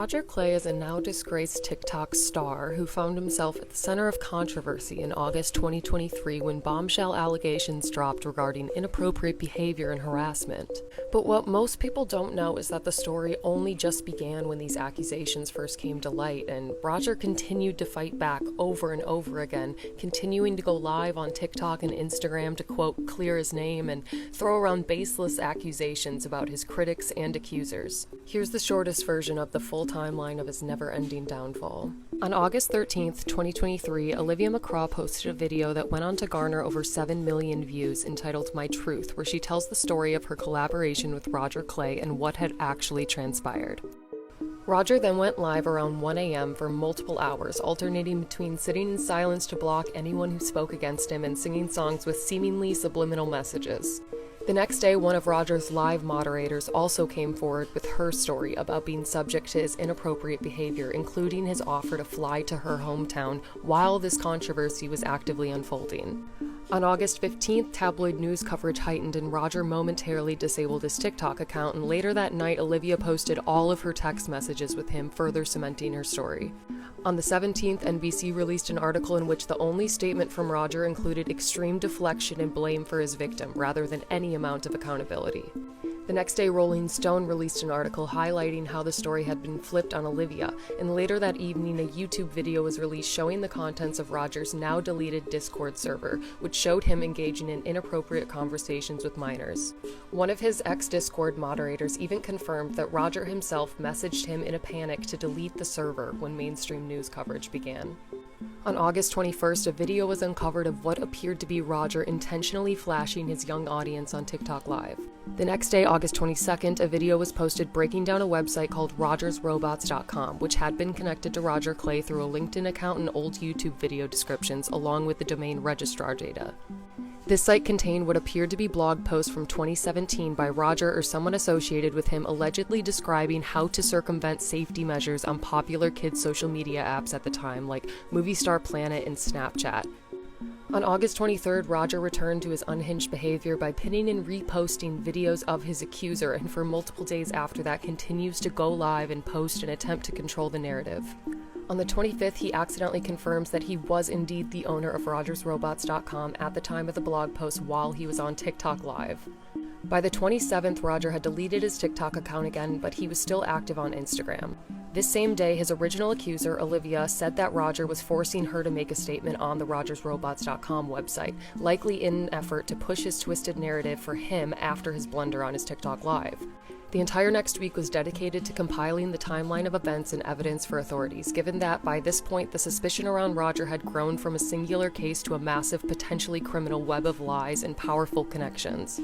Rodger Cleye is a now disgraced TikTok star who found himself at the center of controversy in August 2023 when bombshell allegations dropped regarding inappropriate behavior and harassment. But what most people don't know is that the story only just began when these accusations first came to light, and Rodger continued to fight back over and over again, continuing to go live on TikTok and Instagram to, quote, clear his name and throw around baseless accusations about his critics and accusers. Here's the shortest version of the full timeline of his never-ending downfall. On August 13th, 2023, Olivia McCraw posted a video that went on to garner over 7 million views entitled My Truth, where she tells the story of her collaboration with Rodger Cleye and what had actually transpired. Rodger then went live around 1 a.m. for multiple hours, alternating between sitting in silence to block anyone who spoke against him and singing songs with seemingly subliminal messages. The next day, one of Rodger's live moderators also came forward with her story about being subject to his inappropriate behavior, including his offer to fly to her hometown while this controversy was actively unfolding. On August 15th, tabloid news coverage heightened and Rodger momentarily disabled his TikTok account, and later that night, Olivia posted all of her text messages with him, further cementing her story. On the 17th, NBC released an article in which the only statement from Rodger included extreme deflection and blame for his victim, rather than any amount of accountability. The next day, Rolling Stone released an article highlighting how the story had been flipped on Olivia, and later that evening, a YouTube video was released showing the contents of Rodger's now-deleted Discord server, which showed him engaging in inappropriate conversations with minors. One of his ex-Discord moderators even confirmed that Rodger himself messaged him in a panic to delete the server when mainstream news coverage began. On August 21st, a video was uncovered of what appeared to be Rodger intentionally flashing his young audience on TikTok Live. The next day, August 22nd, a video was posted breaking down a website called RodgersRobots.com, which had been connected to Rodger Cleye through a LinkedIn account and old YouTube video descriptions, along with the domain registrar data. This site contained what appeared to be blog posts from 2017 by Rodger or someone associated with him, allegedly describing how to circumvent safety measures on popular kids' social media apps at the time, like Movie Star Planet and Snapchat. On August 23rd, Rodger returned to his unhinged behavior by pinning and reposting videos of his accuser, and for multiple days after that continues to go live and post an attempt to control the narrative. On the 25th, he accidentally confirms that he was indeed the owner of RodgersRobots.com at the time of the blog post while he was on TikTok Live. By the 27th, Rodger had deleted his TikTok account again, but he was still active on Instagram. This same day, his original accuser, Olivia, said that Rodger was forcing her to make a statement on the RodgersRobots.com website, likely in an effort to push his twisted narrative for him after his blunder on his TikTok Live. The entire next week was dedicated to compiling the timeline of events and evidence for authorities, given that by this point the suspicion around Rodger had grown from a singular case to a massive, potentially criminal web of lies and powerful connections.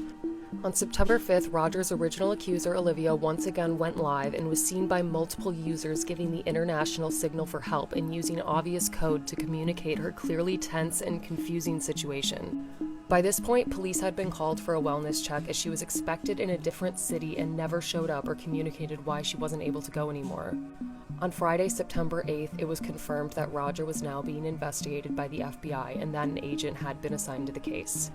On September 5th, Rodger's original accuser, Olivia, once again went live and was seen by multiple users giving the international signal for help and using obvious code to communicate her clearly tense and confusing situation. By this point, police had been called for a wellness check as she was expected in a different city and never showed up or communicated why she wasn't able to go anymore. On Friday, September 8th, it was confirmed that Rodger was now being investigated by the FBI and that an agent had been assigned to the case.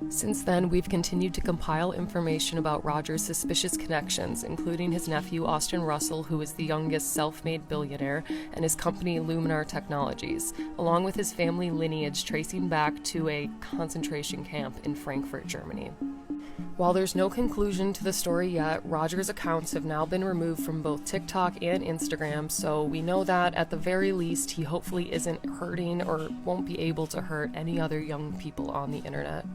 Since then, we've continued to compile information about Rodger's suspicious connections, including his nephew Austin Russell, who is the youngest self-made billionaire, and his company Luminar Technologies, along with his family lineage tracing back to a concentration camp in Frankfurt, Germany. While there's no conclusion to the story yet, Rodger's accounts have now been removed from both TikTok and Instagram, so we know that at the very least he hopefully isn't hurting or won't be able to hurt any other young people on the internet.